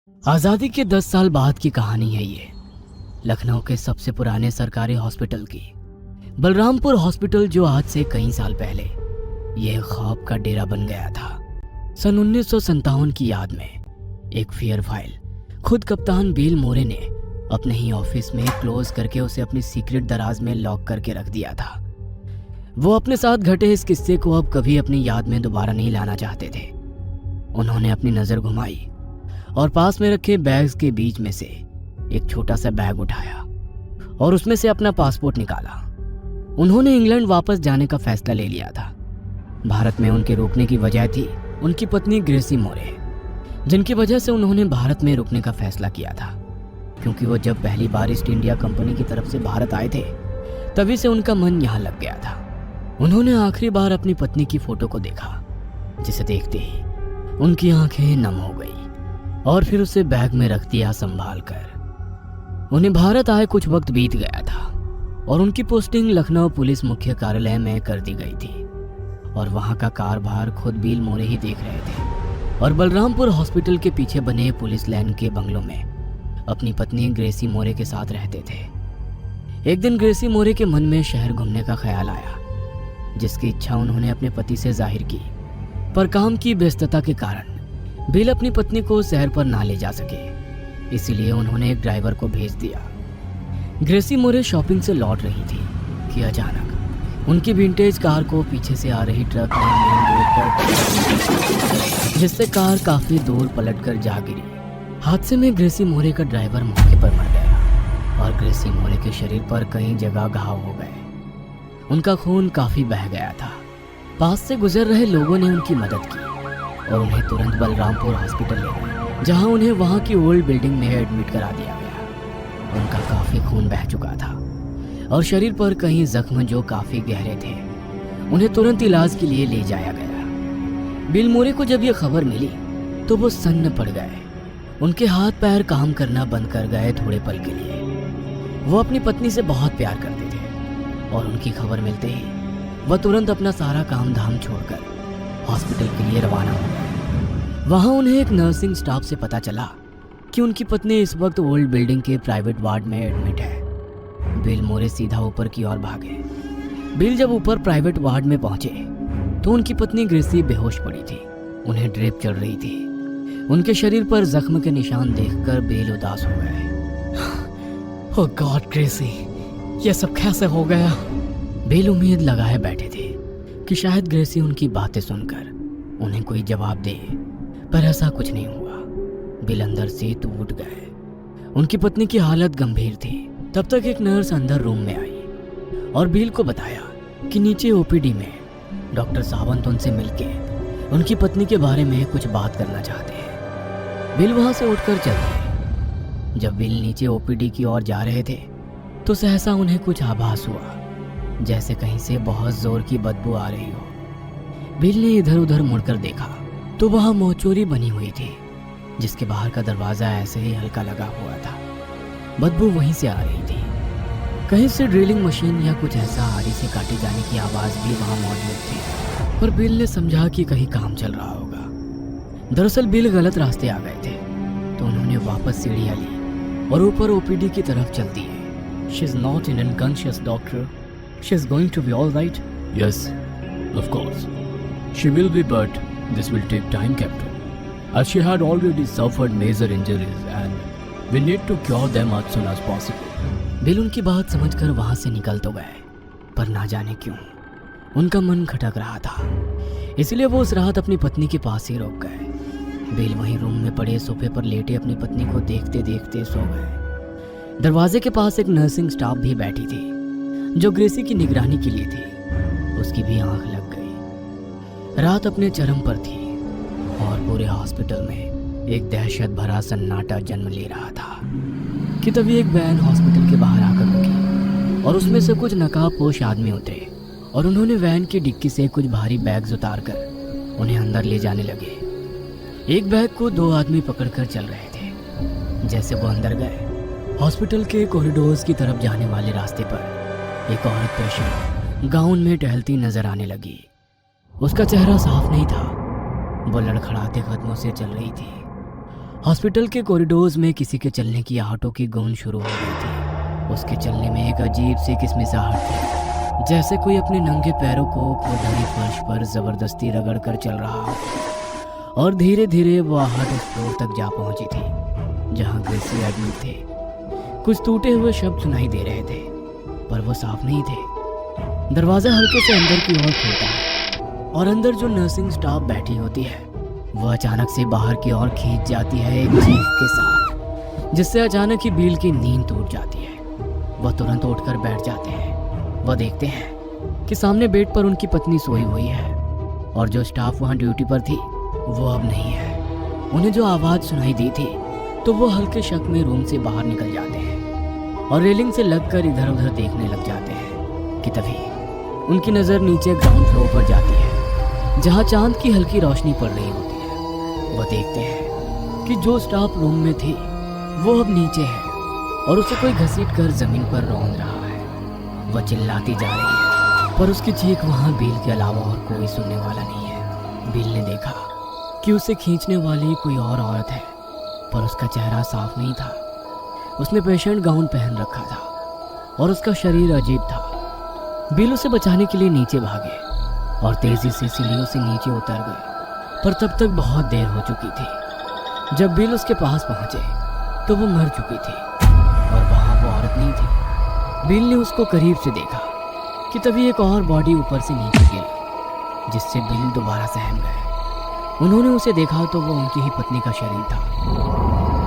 आज़ादी के 10 साल बाद की कहानी है ये, लखनऊ के सबसे पुराने सरकारी हॉस्पिटल की। बलरामपुर हॉस्पिटल, जो आज से कई साल पहले यह ख्वाब का डेरा बन गया था। सन 1957 की याद में एक फेयर फाइल खुद कप्तान बिल मोरे ने अपने ही ऑफिस में क्लोज करके उसे अपनी सीक्रेट दराज में लॉक करके रख दिया था। वो अपने साथ घटे इस किस्से को अब कभी अपनी याद में दोबारा नहीं लाना चाहते थे। उन्होंने अपनी नज़र घुमाई और पास में रखे बैग्स के बीच में से एक छोटा सा बैग उठाया और उसमें से अपना पासपोर्ट निकाला। उन्होंने इंग्लैंड वापस जाने का फैसला ले लिया था। भारत में उनके रुकने की वजह थी उनकी पत्नी ग्रेसी मोरे, जिनकी वजह से उन्होंने भारत में रुकने का फैसला किया था। क्योंकि वो जब पहली बार ईस्ट इंडिया कंपनी की तरफ से भारत आए थे, तभी से उनका मन यहाँ लग गया था। उन्होंने आखिरी बार अपनी पत्नी की फोटो को देखा, जिसे देखते ही उनकी आंखें नम हो गई और फिर उसे बैग में रख दिया संभाल कर। उन्हें भारत आए कुछ वक्त बीत गया था और उनकी पोस्टिंग लखनऊ पुलिस मुख्य कार्यालय में कर दी गई थी और वहां का कारभार खुद बिल मोरे ही देख रहे थे और बलरामपुर हॉस्पिटल के पीछे बने पुलिस लाइन के बंगलों में अपनी पत्नी ग्रेसी मोरे के साथ रहते थे। एक दिन ग्रेसी मोरे के मन में शहर घूमने का ख्याल आया, जिसकी इच्छा उन्होंने अपने पति से जाहिर की, पर काम की व्यस्तता के कारण बिल अपनी पत्नी को शहर पर ना ले जा सके। इसीलिए उन्होंने एक ड्राइवर को भेज दिया। ग्रेसी मोरे शॉपिंग से लौट रही थी कि अचानक उनकी विंटेज कार को पीछे से आ रही ट्रक ने मेन रोड पर, जिससे कार काफी दूर पलटकर जा गिरी। हादसे में ग्रेसी मोरे का ड्राइवर मौके पर मर गया और ग्रेसी मोरे के शरीर पर कई जगह घाव हो गए। उनका खून काफी बह गया था। पास से गुजर रहे लोगों ने उनकी मदद की और उन्हें तुरंत बलरामपुर हॉस्पिटल ले गए, जहां उन्हें वहां की ओल्ड बिल्डिंग में एडमिट करा दिया गया। उनका काफी खून बह चुका था और शरीर पर कई जख्म जो काफी गहरे थे। उन्हें तुरंत इलाज के लिए ले जाया गया। बिल मोरे को जब यह खबर मिली तो वो सन्न पड़ गए। उनके हाथ पैर काम करना बंद कर गए थोड़े पल के लिए। वो अपनी पत्नी से बहुत प्यार करते थे और उनकी खबर मिलते ही वह तुरंत अपना सारा काम धाम छोड़कर हॉस्पिटल के लिए रवाना हो गए। वहां उन्हें एक नर्सिंग स्टाफ से पता चला कि उनकी पत्नी इस वक्त ओल्ड बिल्डिंग के प्राइवेट वार्ड में एडमिट है। बिल मोरे सीधा ऊपर की ओर भागे। बिल जब ऊपर प्राइवेट वार्ड में पहुंचे तो उनकी पत्नी ग्रेसी बेहोश पड़ी थी। उन्हें ड्रिप चढ़ रही थी। उनके शरीर पर जख्म के निशान देखकर बिल उदास हो गए। ओह गॉड ग्रेसी, ये सब कैसे हो गया? बिल उम्मीद लगाए बैठे थे कि शायद ग्रेसी उनकी बातें सुनकर उन्हें कोई जवाब दे, पर ऐसा कुछ नहीं हुआ। बिल अंदर से टूट गए। उनकी पत्नी की हालत गंभीर थी। तब तक एक नर्स अंदर रूम में आई और बिल को बताया कि नीचे ओपीडी में डॉक्टर सावंत उनसे मिलके उनकी पत्नी के बारे में कुछ बात करना चाहते हैं। बिल वहां से उठकर चल दिए। जब बिल नीचे ओपीडी की ओर जा रहे थे तो सहसा उन्हें कुछ आभास हुआ, जैसे कहीं से बहुत जोर की बदबू आ रही हो। बिल ने इधर उधर मुड़कर देखा तो वहां मोचोरी बनी हुई थी, जिसके बाहर का दरवाजा ऐसे ही हल्का लगा हुआ था। बदबू वहीं से आ रही थी। कहीं से ड्रिलिंग मशीन या कुछ ऐसा आरी से काटे जाने की आवाज भी वहां मौजूद थी, पर बिल ने समझा कि कहीं काम चल रहा होगा। दरअसल बिल गलत रास्ते आ गए थे, तो उन्होंने वापस सीढ़ियां ली और ऊपर ओपीडी की तरफ चल दिए। She is not in unconscious, doctor. She is going to be all right. Yes, of course. She will be, but this will take time, Captain. As she had already suffered major injuries and we need to cure them as soon as possible. Bill उनकी बात समझकर वहां से निकल तो गए, पर ना जाने क्यों उनका मन खटक रहा था। इसलिए वो उस रात अपनी पत्नी के पास ही रुक गए। बिल वहीं रूम में पड़े सोफे पर लेटे अपनी पत्नी को देखते देखते सो गए। दरवाजे के पास एक नर्सिंग स्टाफ भी बैठी थी, जो ग्रेसी की निगरानी के लिए थी। उसकी भी आंख लग गई। रात अपने चरम पर थी और पूरे हॉस्पिटल में एक दहशत भरा सन्नाटा जन्म ले रहा था कि तभी एक वैन हॉस्पिटल के बाहर आकर रुकी और उसमें से कुछ नकाबपोश आदमी उतरे और उन्होंने वैन की डिक्की से कुछ भारी बैग्स उतारकर उन्हें अंदर ले जाने लगे। एक बैग को दो आदमी पकड़कर चल रहे थे। जैसे वो अंदर गए, हॉस्पिटल के कॉरिडोर्स की तरफ जाने वाले रास्ते पर एक औरत पेशेंट गाउन में टहलती नजर आने लगी। उसका चेहरा साफ नहीं था, वो लड़खड़ाते कदमों से चल रही थी। हॉस्पिटल के कॉरिडोर्स में किसी के चलने की आहटों की गूंज शुरू हो गई थी। उसके चलने में एक अजीब सी किसमिसाहट थी, जैसे कोई अपने नंगे पैरों को खुरदरी फर्श पर जबरदस्ती रगड़ कर चल रहा हो। और धीरे धीरे वो आहट उस फ्लोर तक जा पहुंची थी जहां ग्रेसी एडमिट थे। कुछ टूटे हुए शब्द सुनाई दे रहे थे, पर वो साफ नहीं थे। दरवाजा हल्के से अंदर की ओर खुलता है और अंदर जो नर्सिंग स्टाफ बैठी होती है वो अचानक से बाहर की ओर खींच जाती है एक चीख के साथ, जिससे अचानक ही बिल की नींद टूट जाती है। वह तुरंत उठकर बैठ जाते हैं। वह देखते हैं कि सामने बेड पर उनकी पत्नी सोई हुई है और जो स्टाफ वहां ड्यूटी पर थी वो अब नहीं है। उन्हें जो आवाज़ सुनाई दी थी तो वो हल्के शक में रूम से बाहर निकल जाते हैं और रेलिंग से लगकर इधर उधर देखने लग जाते हैं कि तभी उनकी नज़र नीचे ग्राउंड फ्लोर पर जाती है जहाँ चांद की हल्की रोशनी पड़ रही होती है। वह देखते हैं कि जो स्टाफ रूम में थी वो अब नीचे है और उसे कोई घसीट कर जमीन पर रौंद रहा है। वह चिल्लाती जा रही है, पर उसकी चीख वहां बिल के अलावा और कोई सुनने वाला नहीं है। बिल ने देखा कि उसे खींचने वाली कोई और औरत है, पर उसका चेहरा साफ नहीं था। उसने पेशेंट गाउन पहन रखा था और उसका शरीर अजीब था। बिल उसे बचाने के लिए नीचे भागे और तेजी से सीढ़ियों से नीचे उतर गए, पर तब तक बहुत देर हो चुकी थी। जब बिल उसके पास पहुंचे तो वो मर चुकी थी और वहां वो औरत नहीं थी। बिल ने उसको करीब से देखा कि तभी एक और बॉडी ऊपर से नीचे गिरी, जिससे बिल दोबारा सहम गए। उन्होंने उसे देखा तो वो उनकी ही पत्नी का शरीर था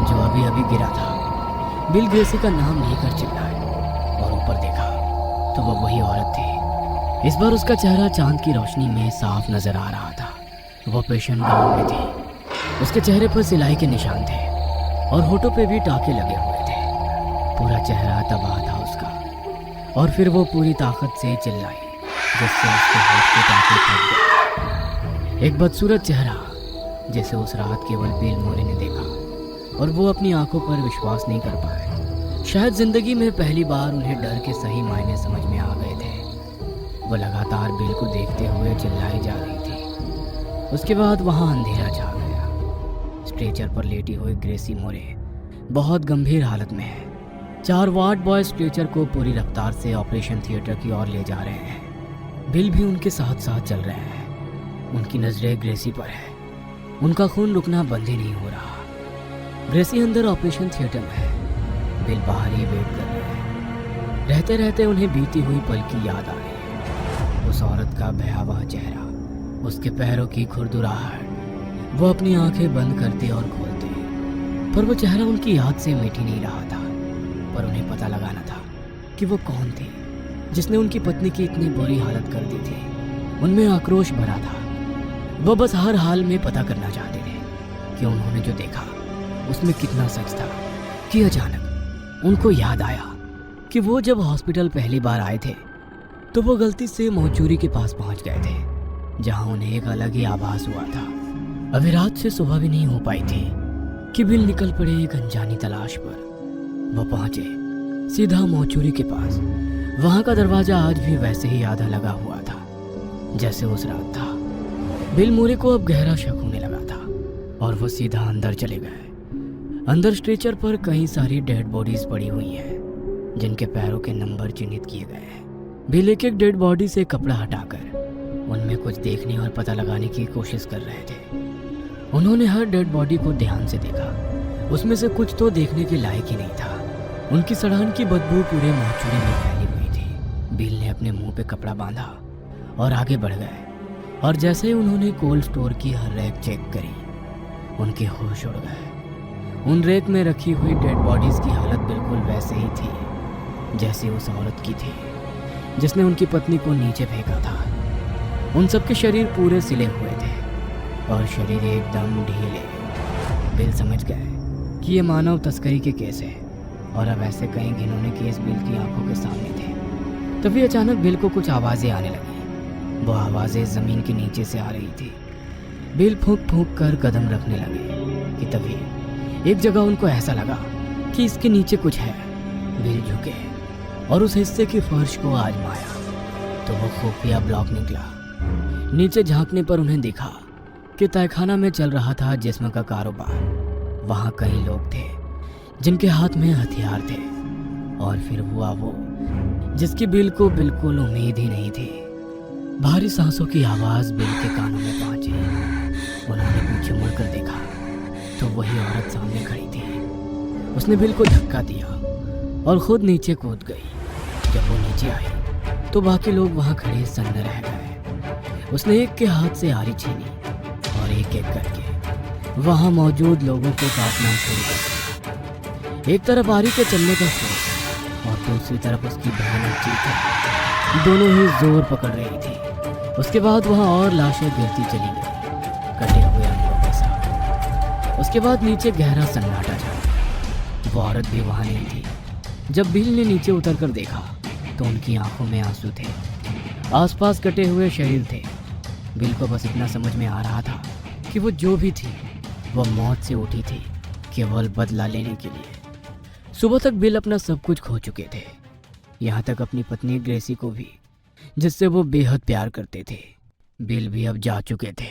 जो अभी अभी गिरा था। बिल ग्रेसी का नाम लेकर चिल्लाए और ऊपर देखा तो वो वही औरत थी। इस बार उसका चेहरा चांद की रोशनी में साफ नजर आ रहा था। वो पेशेंट गाउन में थी। उसके चेहरे पर सिलाई के निशान थे और होठों पे भी टाके लगे हुए थे। पूरा चेहरा तबाह था उसका। और फिर वो पूरी ताकत से चिल्लाई, जिससे उसके होठ के टाके फट गए। एक बदसूरत चेहरा जैसे उस रात केवल बिल मोरे ने देखा और वो अपनी आंखों पर विश्वास नहीं कर पाए। शायद जिंदगी में पहली बार उन्हें डर के सही मायने समझ में आ गए थे। वो लगातार बिल को देखते हुए चिल्लाई जा रही थी। उसके बाद वहां अंधेरा छा गया। स्ट्रेचर पर लेटी हुई ग्रेसी मोरे बहुत गंभीर हालत में है। 4 वार्ड बॉय स्ट्रेचर को पूरी रफ्तार से ऑपरेशन थिएटर की ओर ले जा रहे हैं। बिल भी उनके साथ साथ चल रहे हैं। उनकी नजरें ग्रेसी पर है। उनका खून रुकना बंद ही नहीं हो रहा। ग्रेसी अंदर ऑपरेशन थिएटर में है। बिल बाहर ही वेट कर रहे हैं। रहते रहते उन्हें बीती हुई पल की याद आ रही है। उस औरत का भयावह चेहरा, उसके पैरों की खुरदुराहट। वो अपनी आंखें बंद करते और खोलते, पर वो चेहरा उनकी याद से मिट ही नहीं रहा था। पर उन्हें पता लगाना था कि वो कौन थे जिसने उनकी पत्नी की इतनी बुरी हालत कर दी थी। उनमें आक्रोश भरा था। वो बस हर हाल में पता करना चाहते थे कि उन्होंने जो देखा उसमें कितना सच था। कि अचानक उनको याद आया कि वो जब हॉस्पिटल पहली बार आए थे तो वो गलती से मोचूरी के पास पहुंच गए थे, जहां उन्हें एक अलग ही आभास हुआ था। अभी रात से सुबह भी नहीं हो पाई थी कि बिल निकल पड़े एक अनजानी तलाश पर। वो पहुंचे सीधा मोचूरी के पास। वहां का दरवाजा आज भी वैसे ही आधा लगा हुआ था जैसे उस रात था। बिल मोरे को अब गहरा शक होने लगा था और वो सीधा अंदर चले गए। अंदर स्ट्रेचर पर कई सारी डेड बॉडीज पड़ी हुई हैं जिनके पैरों के नंबर चिन्हित किए गए हैं। बिल एक एक डेड बॉडी से कपड़ा हटाकर उनमें कुछ देखने और पता लगाने की कोशिश कर रहे थे। उन्होंने हर डेड बॉडी को ध्यान से देखा। उसमें से कुछ तो देखने के लायक ही नहीं था। उनकी सड़ान की बदबू पूरे मोचूरी में फैली हुई थी। बिल ने अपने मुंह पे कपड़ा बांधा और आगे बढ़ गए, और जैसे ही उन्होंने कोल्ड स्टोर की हर रैक चेक करी, उनके होश उड़ गए। उन रैक में रखी हुई डेड बॉडीज की हालत बिल्कुल वैसे ही थी जैसे उस औरत की थी जिसने उनकी पत्नी को नीचे फेंका था। उन सबके शरीर पूरे सिले हुए थे और शरीर एकदम ढीले। बिल समझ गए कि ये मानव तस्करी के केस है और अब ऐसे कई घिनौने केस बिल की आंखों के सामने थे। तभी अचानक बिल को कुछ आवाज़ें आने लगी। वो आवाज़ें ज़मीन के नीचे से आ रही थी। बिल फूंक फूंक कर कदम रखने लगे कि तभी एक जगह उनको ऐसा लगा कि इसके नीचे कुछ है। बिल झुके और उस हिस्से की फर्श को आजमाया तो वो खुफिया ब्लॉक निकला। नीचे झांकने पर उन्हें दिखा कि तहखाना में चल रहा था जिस्म का कारोबार। वहाँ कई लोग थे जिनके हाथ में हथियार थे। और फिर हुआ वो जिसकी बिल को बिल्कुल उम्मीद ही नहीं थी। भारी सांसों की आवाज़ बिल के कानों में पहुंची। उन्होंने पीछे मुड़कर देखा तो वही औरत सामने खड़ी थी। उसने बिल को धक्का दिया और खुद नीचे कूद गई। जब वो नीचे आई तो बाकी लोग वहाँ खड़े सन्न रह गए। उसने एक के हाथ से आरी छीनी और एक एक करके वहाँ मौजूद लोगों को काटना शुरू कर दिया। एक तरफ आरी के चलने का शोर और दूसरी तरफ उसकी बहन और चीखें दोनों ही जोर पकड़ रही थी। उसके बाद वहाँ और लाशें गिरती चली गई, कटे हुए अंगों के साथ। उसके बाद नीचे गहरा सन्नाटा छा गया। वो औरत भी वहाँ नहीं थी। जब बिल ने नीचे उतर कर देखा तो उनकी आंखों में आंसू थे, आसपास कटे हुए शरीर थे। बिल को बस इतना समझ में आ रहा था कि वो जो भी थी वो मौत से उठी थी, केवल बदला लेने के लिए। सुबह तक बिल अपना सब कुछ खो चुके थे, यहाँ तक अपनी पत्नी ग्रेसी को भी, जिससे वो बेहद प्यार करते थे। बिल भी अब जा चुके थे।